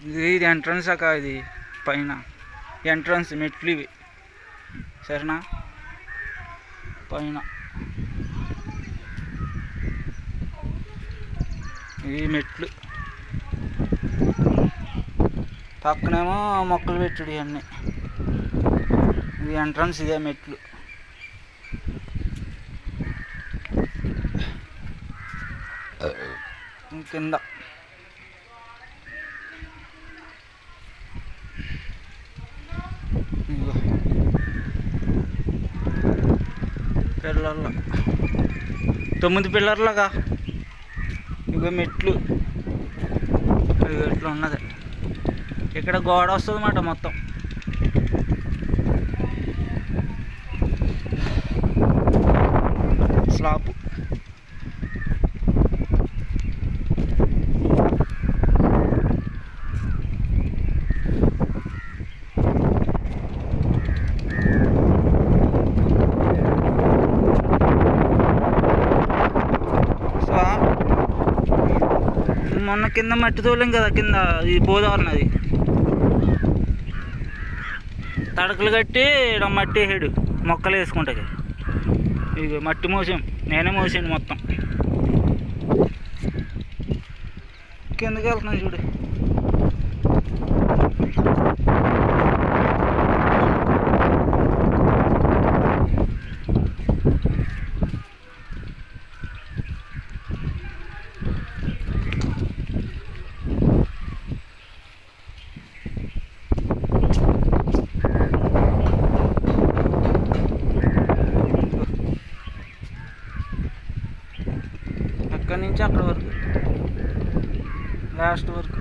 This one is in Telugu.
ఇది ఎంట్రన్స్ అక్క, ఇది పైన ఎంట్రన్స్ మెట్లు ఇవి సరేనా. పైన ఈ మెట్లు పక్కనేమో మొక్కలు పెట్టుడు ఇవన్నీ. ఇది ఎంట్రన్స్, ఇదే మెట్లు. కింద పిల్లర్ల 9 పిల్లర్లుగా ఇగో మెట్లు. ఇట్లా ఉన్నది. ఇక్కడ గోడ వస్తుంది అన్నమాట మొత్తం. స్లాబ్ మొన్న కింద మట్టి తోలేం కదా, కింద ఈ బోదావరి నది తడకలు కట్టి మట్టి వేసాడు మొక్కలు వేసుకుంటాయి. ఇక మట్టి మోసాం, నేనే మోసాను మొత్తం. కిందకి వెళ్తున్నాను చూడు. అక్కడి నుంచి అక్కడి వరకు, లాస్ట్ వరకు.